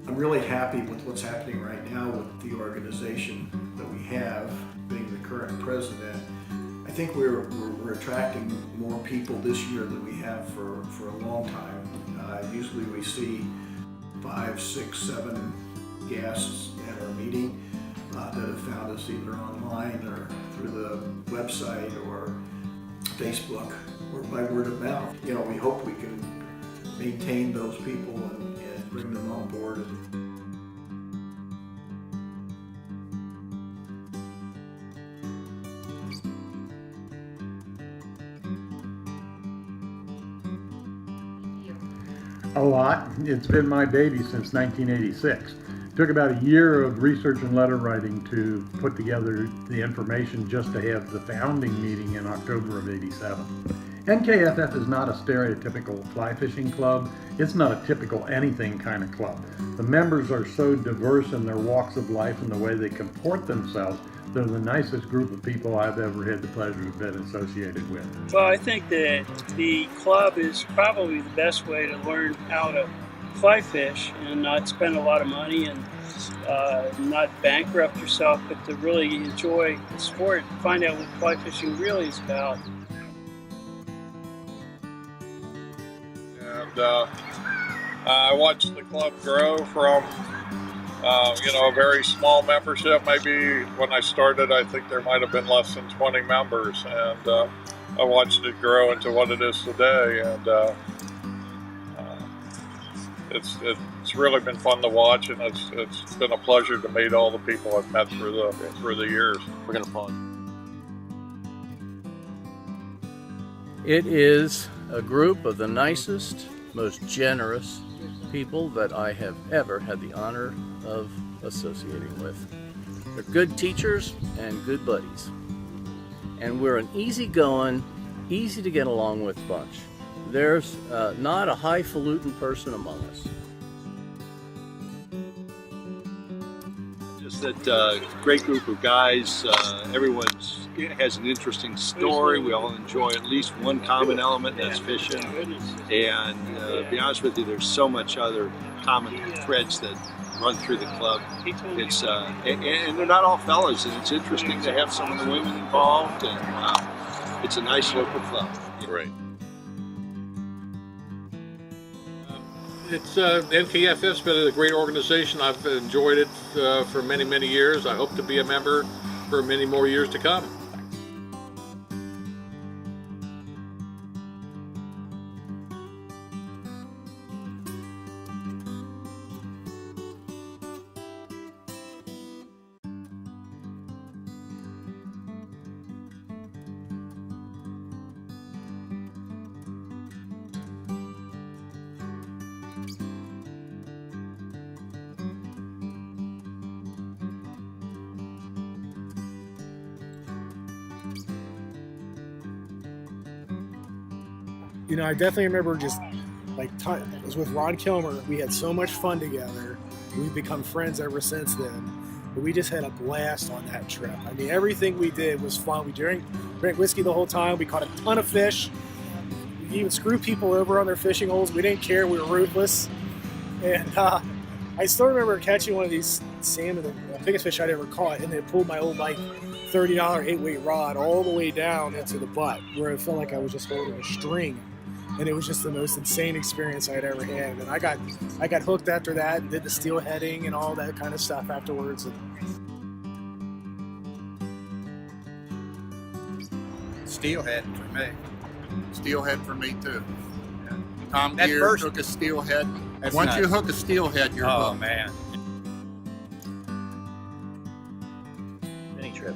I'm really happy with what's happening right now with the organization that we have, being the current president. I think we're attracting more people this year than we have for a long time. Usually we see 5, 6, 7 guests at our meeting that have found us either online or through the website or Facebook or by word of mouth. You know, we hope we can maintain those people and bring them on board. A lot. It's been my baby since 1986. It took about a year of research and letter writing to put together the information just to have the founding meeting in October of '87. NKFF is not a stereotypical fly fishing club. It's not a typical anything kind of club. The members are so diverse in their walks of life and the way they comport themselves. They're the nicest group of people I've ever had the pleasure of being associated with. Well, I think that the club is probably the best way to learn how to fly fish and not spend a lot of money and not bankrupt yourself, but to really enjoy the sport and find out what fly fishing really is about. And I watched the club grow from a very small membership. Maybe when I started, I think there might have been less than 20 members, and I watched it grow into what it is today. And it's really been fun to watch, and it's been a pleasure to meet all the people I've met through the years. We're gonna pause. It is a group of the nicest, most generous people that I have ever had the honor of associating with. They're good teachers and good buddies. And we're an easygoing, easy to get along with bunch. There's not a highfalutin person among us. Just that great group of guys. Everyone has an interesting story. We all enjoy at least one common element, that's fishing. And to be honest with you, there's so much other common threads that run through the club. It's and they're not all fellas, and it's interesting to have some of the women involved. And it's a nice local club. Great. It's NKFF's been a great organization. I've enjoyed it for many, many years. I hope to be a member for many more years to come. You know, I definitely remember just like it was with Ron Kilmer. We had so much fun together. We've become friends ever since then. But we just had a blast on that trip. I mean, everything we did was fun. We drank whiskey the whole time. We caught a ton of fish. We even screwed people over on their fishing holes. We didn't care. We were ruthless. And I still remember catching one of these salmon, the biggest fish I'd ever caught, and it pulled my old like $30 8-weight rod all the way down into the butt, where it felt like I was just holding a string. And it was just the most insane experience I'd ever had. And I got hooked after that and did the steelheading and all that kind of stuff afterwards. Steelhead for me. Steelhead for me too. Yeah. Tom Gear took a steelhead. Once you hook a steelhead, you're hooked. Oh man. Any trip.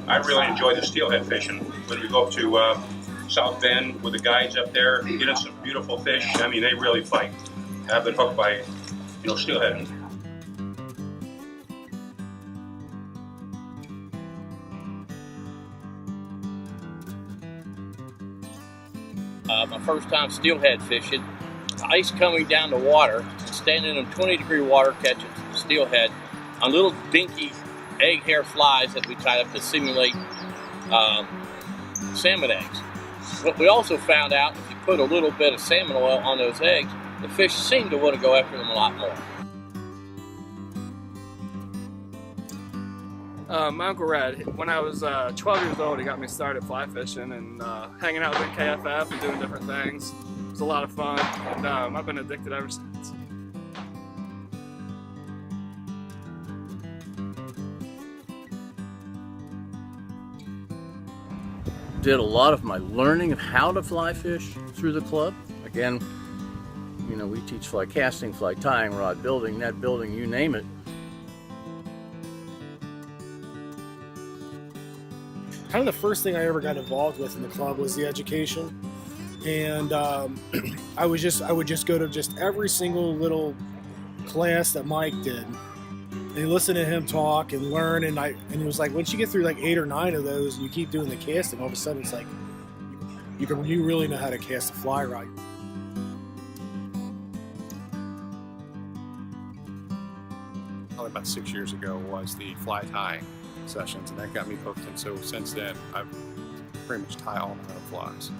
I really enjoy the steelhead fishing. When we go up to South Bend with the guys up there, getting some beautiful fish. I mean, they really fight. I've been hooked by, steelhead. My first time steelhead fishing, ice coming down the water, standing in 20-degree water catching steelhead on little dinky egg hair flies that we tied up to simulate salmon eggs. But we also found out if you put a little bit of salmon oil on those eggs, the fish seem to want to go after them a lot more. My Uncle Red, when I was 12 years old, he got me started fly fishing and hanging out with NKFF and doing different things. It was a lot of fun, and I've been addicted ever since. Did a lot of my learning of how to fly fish through the club. Again, you know, we teach fly casting, fly tying, rod building, net building, you name it. Kind of the first thing I ever got involved with in the club was the education, and I would just go to just every single little class that Mike did, and listen to him talk and learn. And it was like once you get through like 8 or 9 of those, and you keep doing the casting, all of a sudden it's like you really know how to cast a fly rod. Probably about 6 years ago was the fly tying sessions, and that got me hooked. And so since then, I've pretty much tie all my own flies.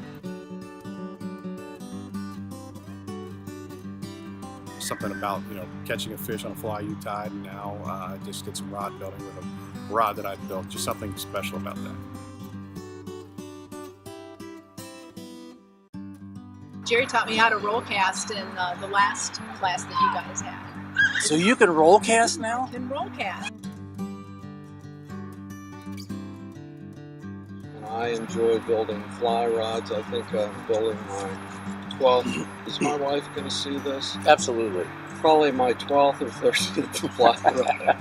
Something about, you know, catching a fish on a fly you tied, and now I just did some rod building with a rod that I built. Just something special about that. Jerry taught me how to roll cast in the last class that you guys had. So you can roll cast now? You can roll cast. I enjoy building fly rods. I think I'm building my 12th. Is my wife going to see this? Absolutely. Probably my 12th or 13th fly rod.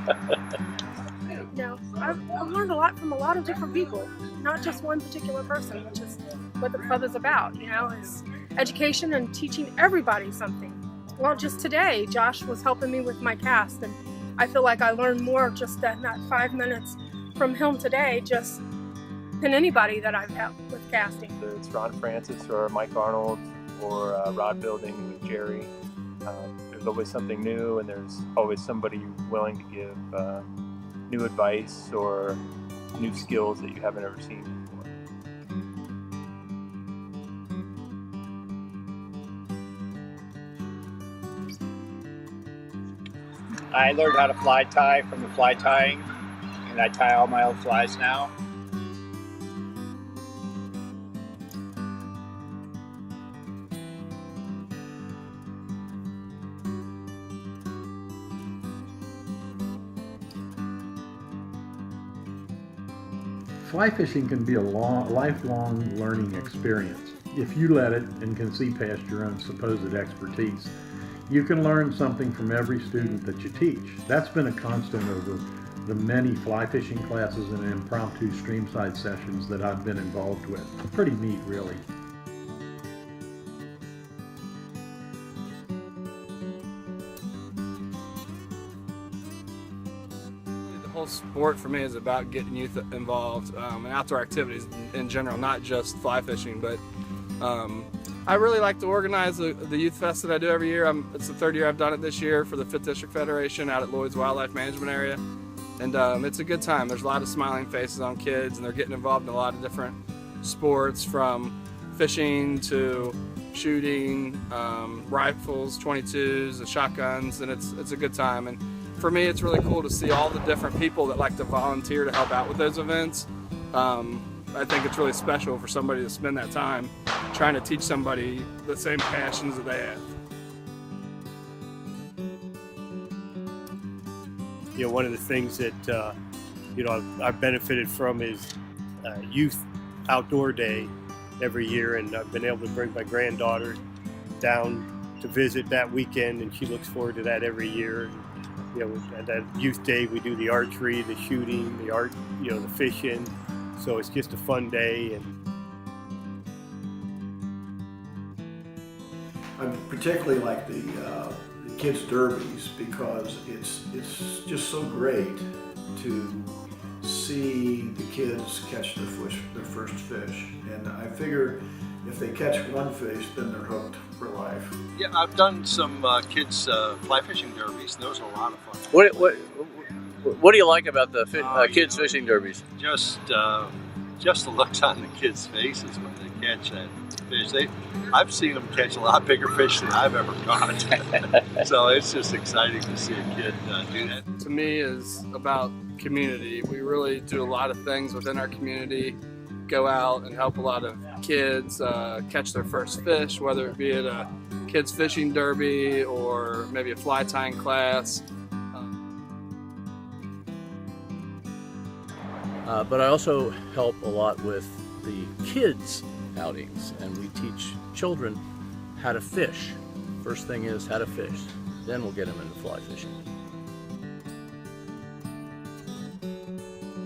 No, I've learned a lot from a lot of different people, not just one particular person, which is what the club is about, you know, is education and teaching everybody something. Well, just today, Josh was helping me with my cast, and I feel like I learned more just in that 5 minutes from him today, just than anybody that I've helped with casting. Whether it's Ron Francis or Mike Arnold or rod building with Jerry, there's always something new, and there's always somebody willing to give new advice or new skills that you haven't ever seen before. I learned how to fly tie from the fly tying, and I tie all my own flies now. Fly fishing can be a lifelong learning experience. If you let it and can see past your own supposed expertise, you can learn something from every student that you teach. That's been a constant over the many fly fishing classes and impromptu streamside sessions that I've been involved with. Pretty neat, really. The whole sport for me is about getting youth involved in outdoor activities in general, not just fly fishing, but I really like to organize the Youth Fest that I do every year. It's the 3rd year I've done it this year for the 5th District Federation out at Lloyd's Wildlife Management Area. And it's a good time. There's a lot of smiling faces on kids, and they're getting involved in a lot of different sports, from fishing to shooting, rifles, 22s, shotguns, and it's a good time. And for me, it's really cool to see all the different people that like to volunteer to help out with those events. I think it's really special for somebody to spend that time trying to teach somebody the same passions that they have. You know, one of the things that you know I've benefited from is Youth Outdoor Day every year, and I've been able to bring my granddaughter down to visit that weekend, and she looks forward to that every year. You know, at that Youth Day, we do the archery, the shooting, the art, you know, the fishing. So it's just a fun day. And I particularly like the kids' derbies because it's just so great to see the kids catch their first fish. And I figure if they catch one fish, then they're hooked for life. Yeah, I've done some kids fly fishing derbies. Those are a lot of fun. What do you like about the kids fishing derbies? Just the looks on the kids' faces when they catch that fish. I've seen them catch a lot bigger fish than I've ever caught. So it's just exciting to see a kid do that. To me, is about community. We really do a lot of things within our community, go out and help a lot of kids catch their first fish, whether it be at a kids fishing derby or maybe a fly tying class. But I also help a lot with the kids outings, and we teach children how to fish. First thing is how to fish, then we'll get them into fly fishing.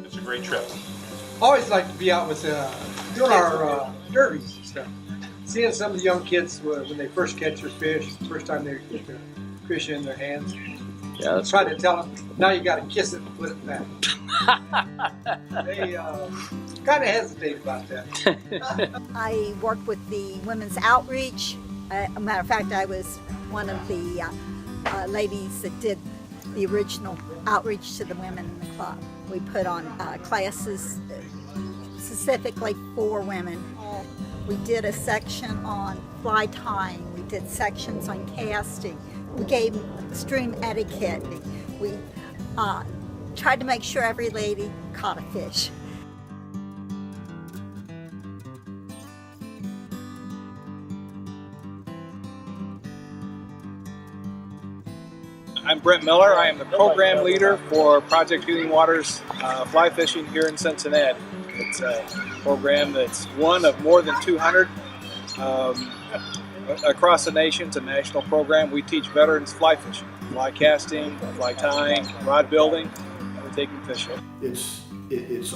It's a great trip. Always like to be out with doing our derbies and stuff. Seeing some of the young kids when they first catch their fish, first time they get their fish in their hands. Yeah, that's try to tell them, now you got to kiss it and put it back. They kind of hesitate about that. I worked with the Women's Outreach. A matter of fact, I was one of the ladies that did the original outreach to the women in the club. We put on classes specifically for women. We did a section on fly tying. We did sections on casting. We gave stream etiquette. We tried to make sure every lady caught a fish. I'm Brent Miller. I am the program leader for Project Healing Waters fly fishing here in Cincinnati. It's a program that's one of more than 200 across the nation. It's a national program. We teach veterans fly fishing, fly casting, fly tying, rod building, and we're taking fishing. It's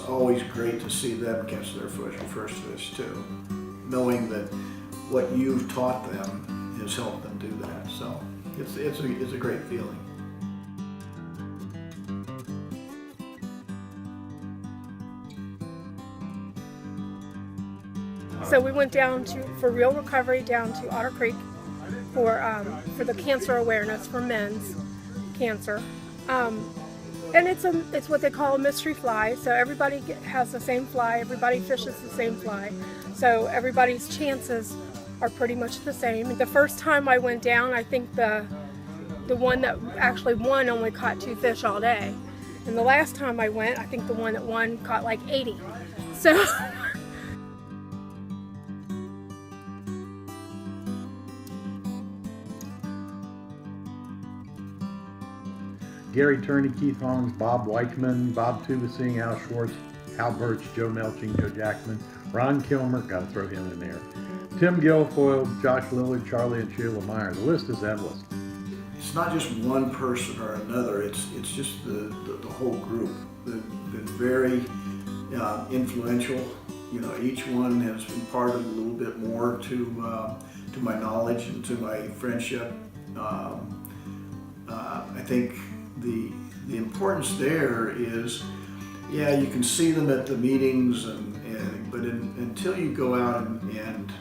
always great to see them catch their first fish too, knowing that what you've taught them has helped them do that. So it's a great feeling. So we went down for Real Recovery down to Otter Creek for the cancer awareness for men's cancer. And it's what they call a mystery fly. So everybody has the same fly, everybody fishes the same fly. So everybody's chances are pretty much the same. The first time I went down, I think the one that actually won only caught 2 fish all day. And the last time I went, I think the one that won caught like 80. So Gary Turney, Keith Hongs, Bob Weichman, Bob Tubasing, Al Schwartz, Al Birch, Joe Melching, Joe Jackman, Ron Kilmer, gotta throw him in there, Tim Guilfoyle, Josh Lillard, Charlie and Sheila Meyer. The list is endless. It's not just one person or another, it's just the whole group. They've been very influential. You know, each one has imparted a little bit more to my knowledge and to my friendship. I think the importance there is, yeah, you can see them at the meetings, but until you go out and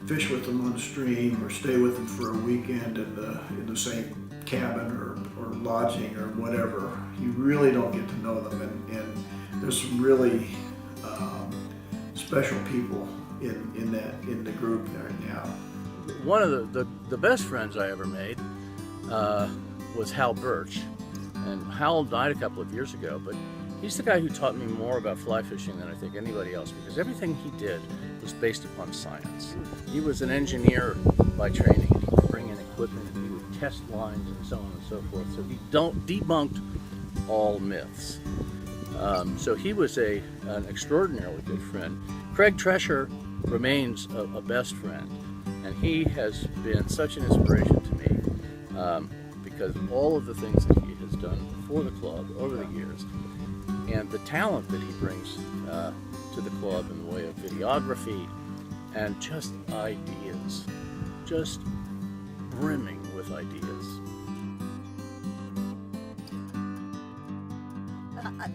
fish with them on the stream or stay with them for a weekend in the same cabin or lodging or whatever, you really don't get to know them. And there's some really special people in the group there now. One of the best friends I ever made was Hal Birch. And Hal died a couple of years ago, but he's the guy who taught me more about fly fishing than I think anybody else, because everything he did was based upon science. He was an engineer by training, and he would bring in equipment and he would test lines and so on and so forth. So he debunked all myths. So he was an extraordinarily good friend. Craig Tresher remains a best friend, and he has been such an inspiration to me because of all of the things that he has done for the club over the years, and the talent that he brings to the club in the way of videography and just ideas, just brimming with ideas.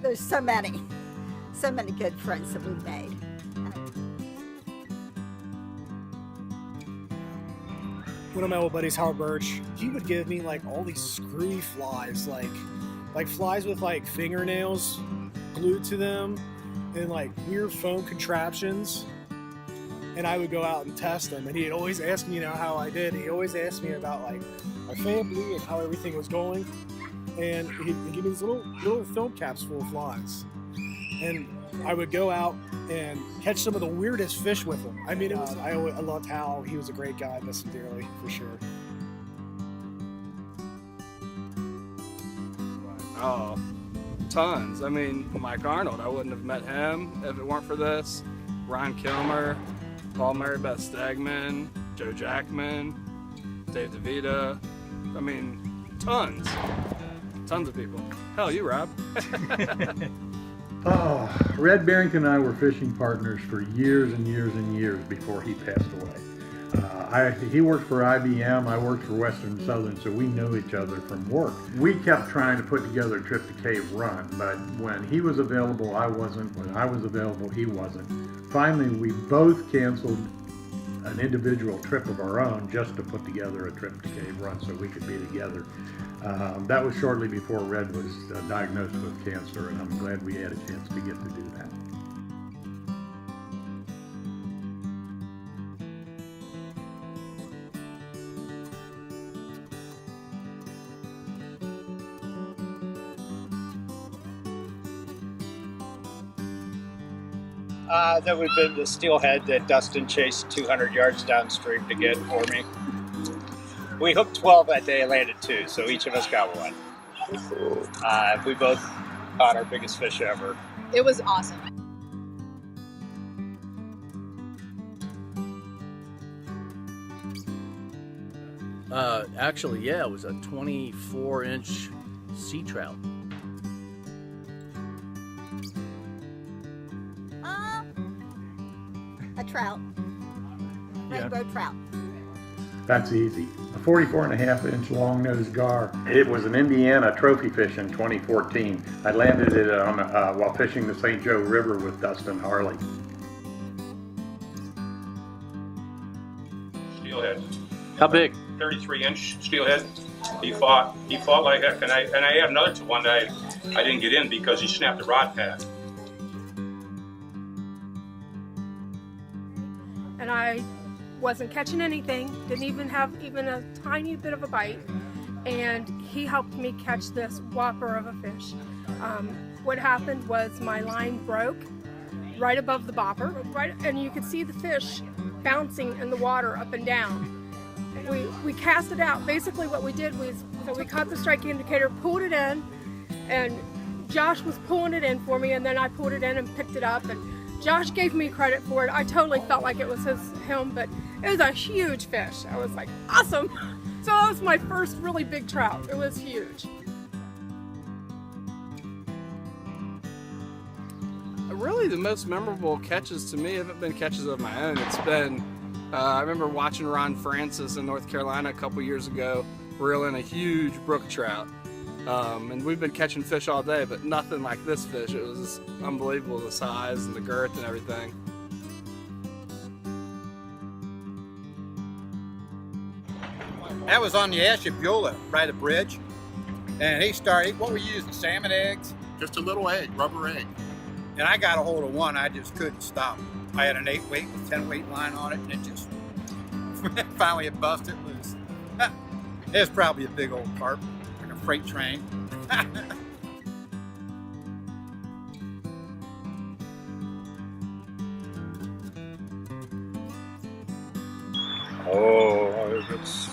There's so many good friends that we've made. One of my old buddies, Howard Birch, he would give me like all these screwy flies, like flies with like fingernails glued to them and like weird foam contraptions. And I would go out and test them, and he'd always ask me, how I did. He always asked me about like my family and how everything was going. and he'd give me these little film caps full of flies. And I would go out and catch some of the weirdest fish with him. I mean, I loved Hal. He was a great guy. I miss him dearly, for sure. Oh, tons. I mean, Mike Arnold, I wouldn't have met him if it weren't for this. Ron Kilmer, Paul Mary Beth Stegman, Joe Jackman, Dave DeVita. I mean, tons. Tons of people. Hell, you, Rob. Oh, Red Barrington and I were fishing partners for years and years and years before he passed away. He worked for IBM, I worked for Western Southern, so we know each other from work. We kept trying to put together a trip to Cave Run, but when he was available, I wasn't. When I was available, he wasn't. Finally, we both canceled an individual trip of our own just to put together a trip to Cave Run so we could be together. That was shortly before Red was diagnosed with cancer, and I'm glad we had a chance to get to do that. That we've been to Steelhead that Dustin chased 200 yards downstream to get for me. We hooked 12 that day and landed 2, so each of us got one. We both caught our biggest fish ever. It was awesome. Actually, yeah, it was a 24-inch sea trout. A trout. Rainbow trout. That's easy. A 44.5-inch long-nosed gar. It was an Indiana trophy fish in 2014. I landed it on while fishing the St. Joe River with Dustin Harley. Steelhead. How big? 33-inch steelhead. He fought like heck, and I had another one that I didn't get in because he snapped the rod pad. And I wasn't catching anything, didn't even have a tiny bit of a bite, and he helped me catch this whopper of a fish. What happened was my line broke right above the bopper, and you could see the fish bouncing in the water up and down. We cast it out. Basically what we did was, so we caught the strike indicator, pulled it in, and Josh was pulling it in for me, and then I pulled it in and picked it up, and Josh gave me credit for it. I totally felt like it was him, but it was a huge fish. I was like, awesome. So that was my first really big trout. It was huge. Really, the most memorable catches to me haven't been catches of my own. It's been, I remember watching Ron Francis in North Carolina a couple years ago reel in a huge brook trout. And we've been catching fish all day, but nothing like this fish. It was unbelievable, the size and the girth and everything. That was on the Ashtabula, right at the bridge. And he started, what were you using, salmon eggs? Just a little egg, rubber egg. And I got a hold of one, I just couldn't stop. I had an 8-weight with 10-weight line on it, and it just, finally it busted loose. It was probably a big old carp, like a freight train. Oh, it's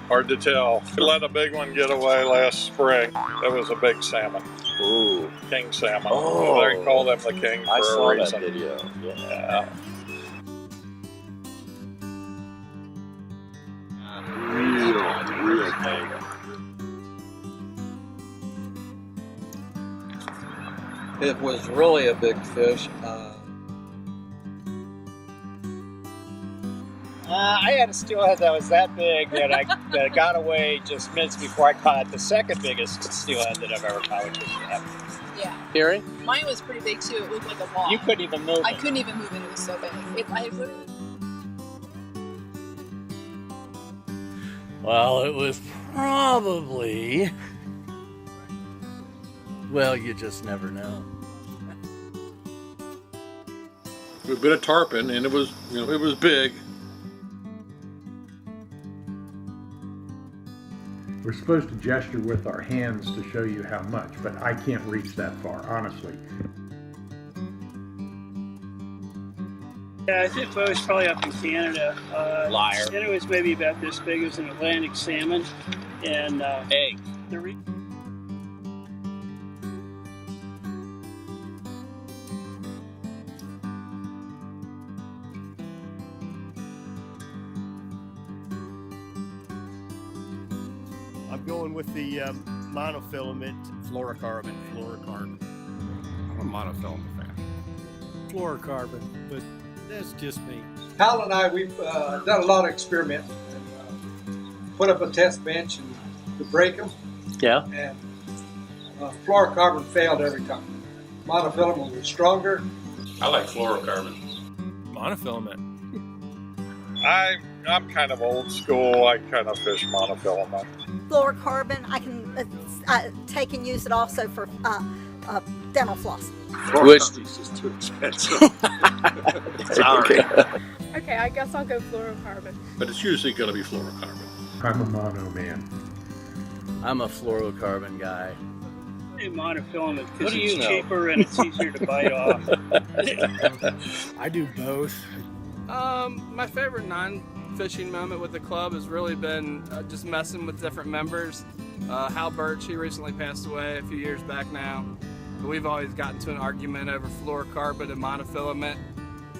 hard to tell. We let a big one get away last spring. That was a big salmon. Ooh. King salmon. Oh. They call them the king for I saw a reason. that video. Yeah. Real big. It was really a big fish. I had a steelhead that was that big that got away just minutes before I caught the second biggest steelhead that I've ever caught, which was that. Yeah. Gary? Mine was pretty big too. It looked like a wall. You couldn't even move I it. couldn't even move it. It was so big. I literally. Well, it was probably... Well, you just never know. A bit of tarpon, and it was, it was big. We're supposed to gesture with our hands to show you how much, but I can't reach that far, honestly. Yeah, I think I was probably up in Canada. Liar. And it was maybe about this big as an Atlantic salmon. And egg. I'm going with the monofilament. Fluorocarbon. I'm a monofilament fan. Fluorocarbon, but that's just me. Hal and I, we've done a lot of experimenting. Put up a test bench and to break them. Yeah. And fluorocarbon failed every time. Monofilament was stronger. I like fluorocarbon. Monofilament. I'm kind of old school. I kind of fish monofilament. Fluorocarbon, I can take and use it also for dental floss. Twisties is too expensive. Sorry. Okay, I guess I'll go fluorocarbon. But it's usually going to be fluorocarbon. I'm a mono man. I'm a fluorocarbon guy. a monofilament What because do it's you know? cheaper and it's easier to bite off. I do both. My favorite non-fishing moment with the club has really been just messing with different members. Hal Birch, he recently passed away a few years back now. But we've always gotten to an argument over fluorocarbon and monofilament.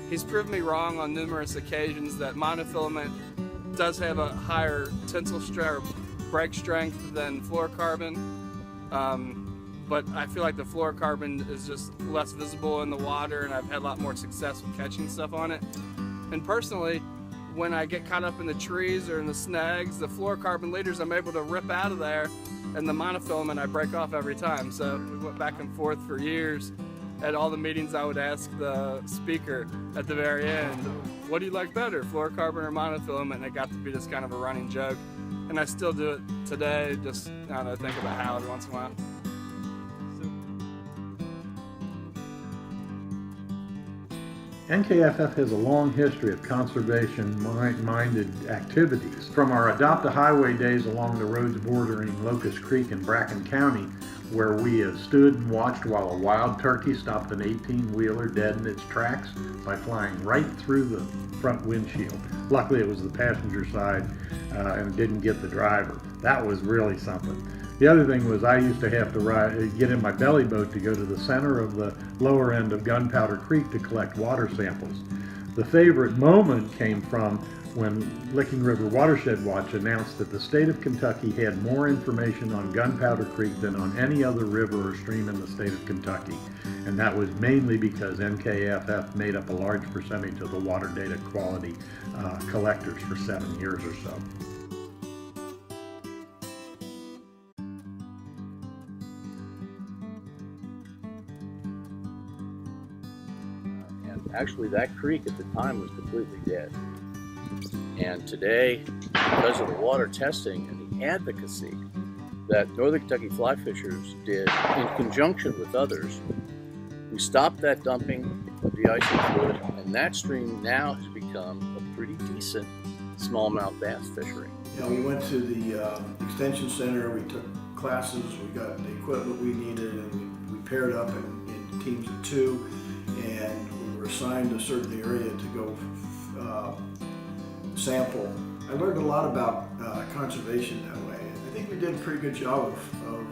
He's proved me wrong on numerous occasions that monofilament does have a higher tensile strength or break strength than fluorocarbon. But I feel like the fluorocarbon is just less visible in the water, and I've had a lot more success with catching stuff on it. And personally, when I get caught up in the trees or in the snags, the fluorocarbon leaders I'm able to rip out of there, and the monofilament I break off every time. So we went back and forth for years. At all the meetings, I would ask the speaker at the very end, what do you like better, fluorocarbon or monofilament? And it got to be this kind of a running joke. And I still do it today, just, I don't know, think about Hal every once in a while. NKFF has a long history of conservation-minded activities. From our Adopt a Highway days along the roads bordering Locust Creek in Bracken County, where we have stood and watched while a wild turkey stopped an 18-wheeler dead in its tracks by flying right through the front windshield. Luckily it was the passenger side and didn't get the driver. That was really something. The other thing was I used to have to get in my belly boat to go to the center of the lower end of Gunpowder Creek to collect water samples. The favorite moment came from when Licking River Watershed Watch announced that the state of Kentucky had more information on Gunpowder Creek than on any other river or stream in the state of Kentucky. And that was mainly because NKFF made up a large percentage of the water data quality collectors for 7 years or so. Actually, that creek at the time was completely dead. And today, because of the water testing and the advocacy that Northern Kentucky fly fishers did in conjunction with others, we stopped that dumping of de-icing fluid, and that stream now has become a pretty decent smallmouth bass fishery. You know, we went to the extension center, we took classes, we got the equipment we needed, and we paired up in teams of 2, and we were assigned a certain area to go sample. I learned a lot about conservation that way. I think we did a pretty good job of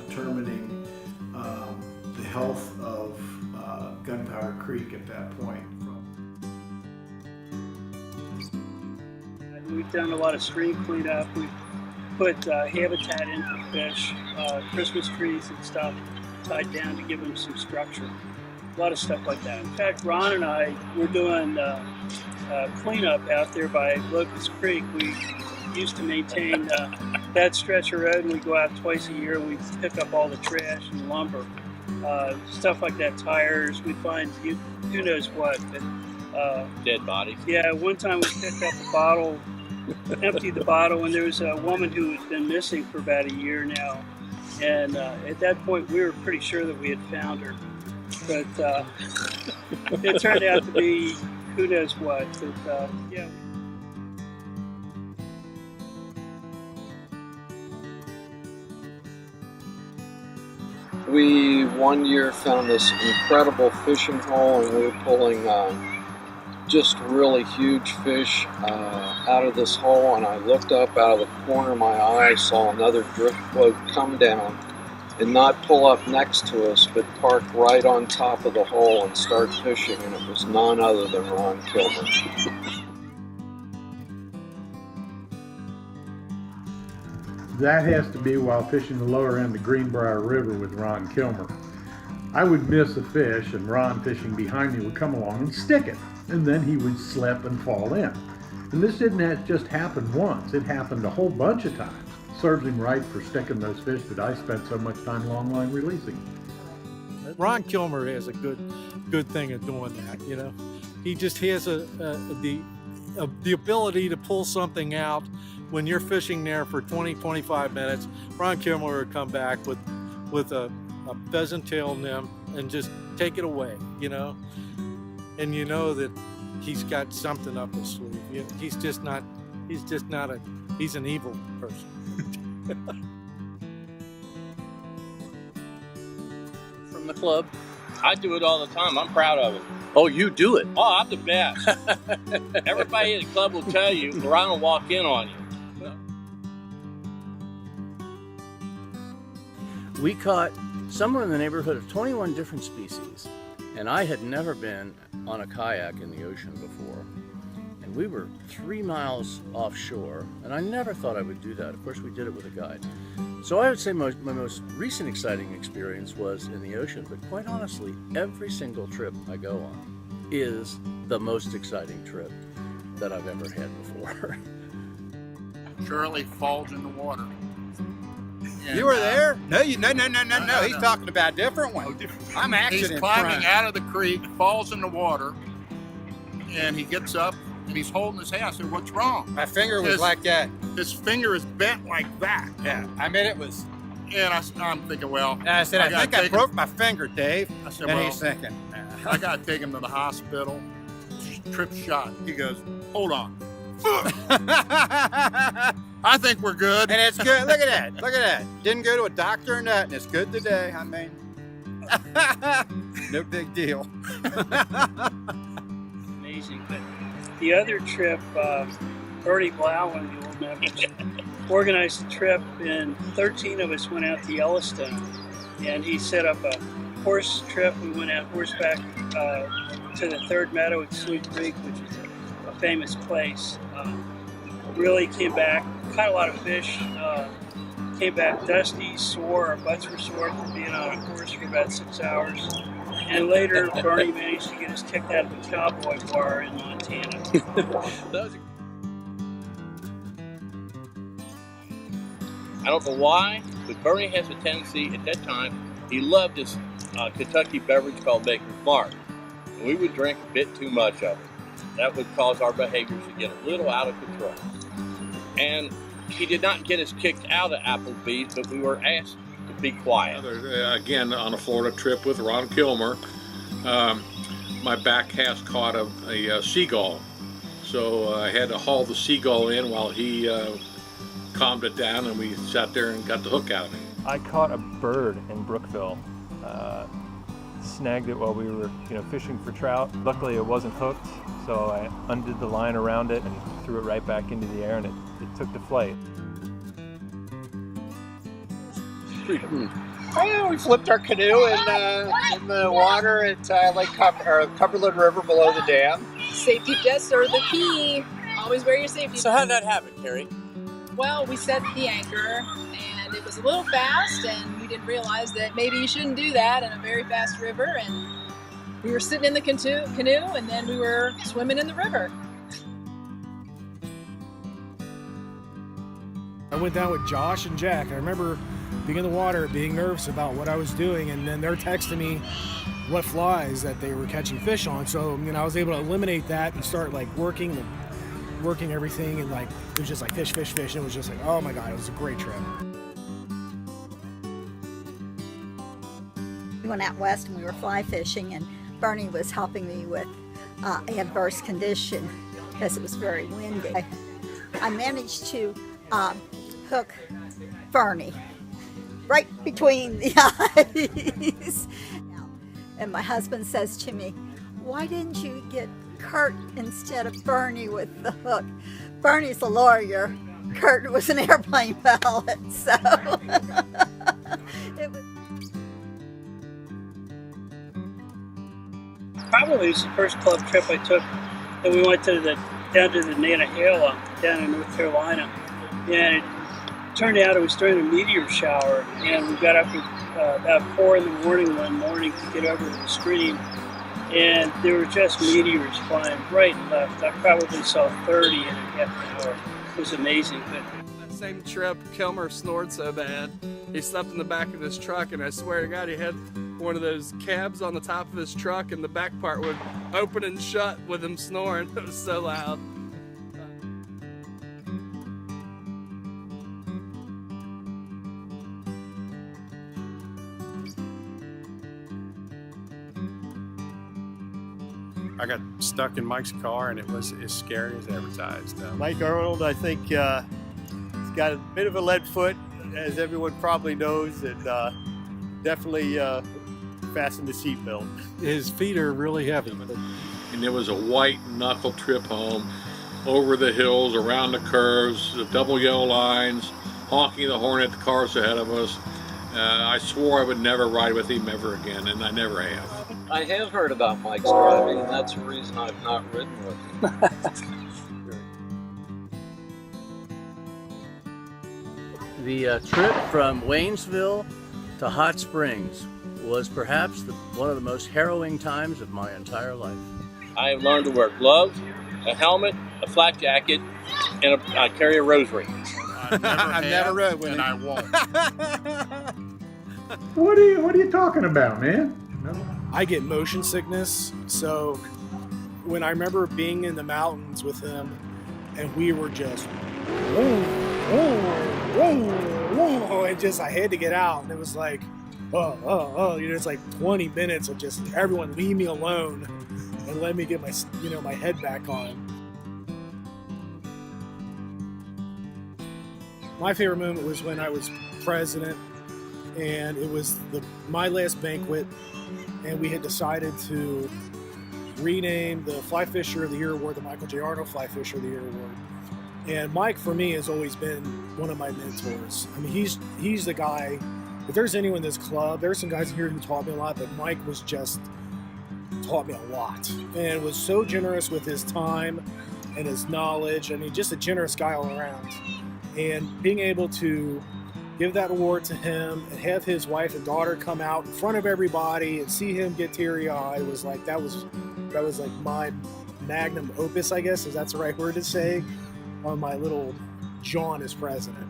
determining the health of Gunpowder Creek at that point. We've done a lot of stream cleanup. We've put habitat in for fish, Christmas trees and stuff tied down to give them some structure. A lot of stuff like that. In fact, Ron and I were doing cleanup out there by Locust Creek. We used to maintain that stretch of road, and we go out twice a year and we pick up all the trash and lumber. Stuff like that, tires, we find who knows what. But, dead bodies. Yeah, one time we picked up a bottle, emptied the bottle, and there was a woman who had been missing for about a year now. And at that point, we were pretty sure that we had found her. But it turned out to be who knows what. But, yeah. We one year found this incredible fishing hole, and we were pulling just really huge fish out of this hole, and I looked up out of the corner of my eye, saw another drift boat come down and not pull up next to us, but park right on top of the hole and start fishing, and it was none other than Ron Kilmer. That has to be while fishing the lower end of Greenbrier River with Ron Kilmer. I would miss a fish, and Ron fishing behind me would come along and stick it, and then he would slip and fall in. And this didn't just happen once, it happened a whole bunch of times. Serves him right for sticking those fish that I spent so much time long line releasing. Ron Kilmer has a good thing of doing that, you know. He just has the ability to pull something out when you're fishing there for 20-25 minutes. Ron Kilmer will come back with a pheasant tail nymph and just take it away, you know. And you know that he's got something up his sleeve. He's an evil person. From the club. I do it all the time. I'm proud of it. Oh, you do it? Oh, I'm the best. Everybody at the club will tell you, Ron will walk in on you. We caught somewhere in the neighborhood of 21 different species, and I had never been on a kayak in the ocean before. And we were 3 miles offshore, and I never thought I would do that. Of course, we did it with a guide. So I would say my most recent exciting experience was in the ocean, but quite honestly, every single trip I go on is the most exciting trip that I've ever had before. Shirley falls in the water. And, you were there? No, He's talking about a different one. I'm actually He's climbing out of the creek, falls in the water, and he gets up and he's holding his hand. I said, "What's wrong?" My finger was like that. His finger is bent like that. Yeah, I mean it was. And I'm thinking, well. And I said, I think I broke my finger, Dave. I said, and well, he's thinking, I gotta take him to the hospital. Trip shot. He goes, hold on. I think we're good. And it's good. Look at that. Look at that. Didn't go to a doctor or nothing. It's good today. I mean, no big deal. Amazing. But the other trip, Bernie Blau, one of the old members, organized a trip, and 13 of us went out to Yellowstone. And he set up a horse trip. We went out horseback to the Third Meadow at Slough Creek, which is a famous place. Really came back, caught a lot of fish, came back dusty, sore, our butts were sore from being on a horse for about 6 hours. And later, Bernie managed to get us kicked out of the cowboy bar in Montana. I don't know why, but Bernie has a tendency at that time, he loved this Kentucky beverage called Maker's Mark. And we would drink a bit too much of it. That would cause our behaviors to get a little out of control. And he did not get us kicked out of Applebee's, but we were asked to be quiet. Again, on a Florida trip with Ron Kilmer, my back cast caught a seagull. So I had to haul the seagull in while he calmed it down, and we sat there and got the hook out of it. I caught a bird in Brookville. Snagged it while we were, fishing for trout. Luckily, it wasn't hooked, so I undid the line around it and threw it right back into the air, and it took to flight. We flipped our canoe in the water at Lake Cumberland River below the dam. Safety vests are the key. Always wear your safety vests. So how did that happen, Carrie? Well, we set the anchor, and it was a little fast, and we didn't realize that maybe you shouldn't do that in a very fast river, and we were sitting in the canoe, and then we were swimming in the river. I went down with Josh and Jack. I remember being in the water, being nervous about what I was doing, and then they're texting me what flies that they were catching fish on. So, I was able to eliminate that and start working everything, and it was just fish, fish, fish. And it was just oh my God, it was a great trip. We went out west and we were fly fishing, and Bernie was helping me with adverse condition because it was very windy. I managed to hook Bernie, right between the eyes. And my husband says to me, why didn't you get Kurt instead of Bernie with the hook? Bernie's a lawyer. Kurt was an airplane pilot, so it was. Probably it was the first club trip I took, and we went to down to the Nantahala down in North Carolina, and it turned out it was during a meteor shower, and we got up at about 4 in the morning one morning to get over to the stream, and there were just meteors flying right and left. I probably saw 30 in a half an hour. It was amazing. But that same trip, Kilmer snored so bad, he slept in the back of his truck, and I swear to God, he had one of those cabs on the top of his truck, and the back part would open and shut with him snoring. It was so loud. I got stuck in Mike's car, and it was as scary as advertised. Mike Arnold, I think, he's got a bit of a lead foot, as everyone probably knows, and definitely fasten the seatbelt. His feet are really heavy. And it was a white knuckle trip home, over the hills, around the curves, the double yellow lines, honking the horn at the cars ahead of us. I swore I would never ride with him ever again, and I never have. I have heard about Mike's driving, and that's the reason I've not ridden with him. The trip from Waynesville to Hot Springs was perhaps one of the most harrowing times of my entire life. I have learned to wear gloves, a helmet, a flak jacket, and I carry a rosary. I've never rode with him. And I won't. What are you talking about, man? I get motion sickness, so when I remember being in the mountains with him, and we were just, and just I had to get out, and it was like, it's like 20 minutes of just everyone leave me alone and let me get my my head back on. My favorite moment was when I was president, and it was my last banquet. And we had decided to rename the Fly Fisher of the Year Award the Michael J. Arnold Fly Fisher of the Year Award. And Mike, for me, has always been one of my mentors. I mean, he's the guy. If there's anyone in this club, there's some guys here who taught me a lot, but Mike was just taught me a lot and was so generous with his time and his knowledge. I mean, just a generous guy all around. And being able to give that award to him and have his wife and daughter come out in front of everybody and see him get teary-eyed was like that was like my magnum opus, I guess, if that's the right word to say, on my little John as president.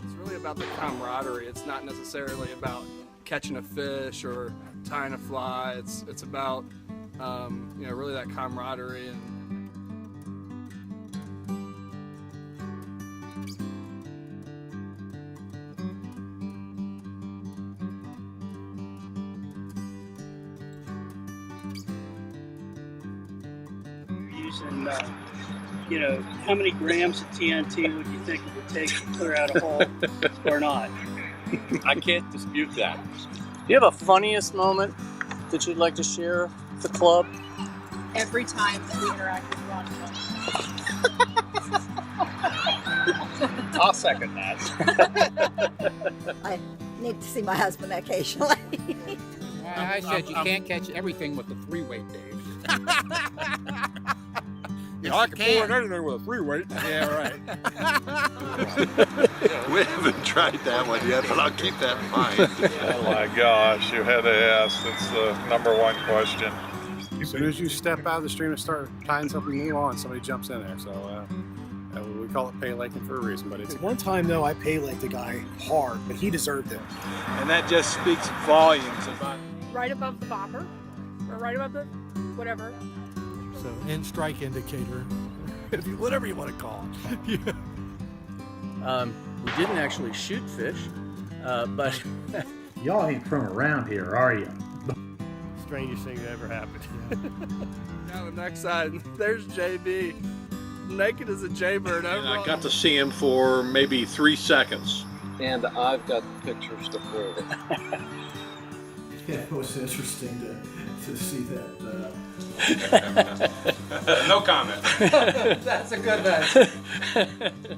It's really about the camaraderie. It's not necessarily about catching a fish or tying a fly. It's about really that camaraderie and and how many grams of TNT would you think it would take to clear out a hole or not? I can't dispute that. Do you have a funniest moment that you'd like to share with the club? Every time that we interact with Ron Kilmer. I'll second that. I need to see my husband occasionally. I said you can't catch everything with the 3-weight, Dave. I can pull anything with a 3-weight. Yeah, right. We haven't tried that one yet, but I'll keep that in mind. Oh my gosh, you had to ask. That's the number one question. As soon as you step out of the stream and start tying something new on, somebody jumps in there. So we call it pay laking for a reason. But it's one time though, I pay like the guy hard, but he deserved it. And that just speaks volumes about. Right above the bopper, or right above the whatever. So, and strike indicator, whatever you want to call it. We didn't actually shoot fish, but y'all ain't from around here, are you? Strangest thing that ever happened. Down the next side, there's JB. naked as a jaybird. And I got to see him for maybe 3 seconds. And I've got the pictures to prove it. Yeah, it was interesting to see that. No comment. That's a good one.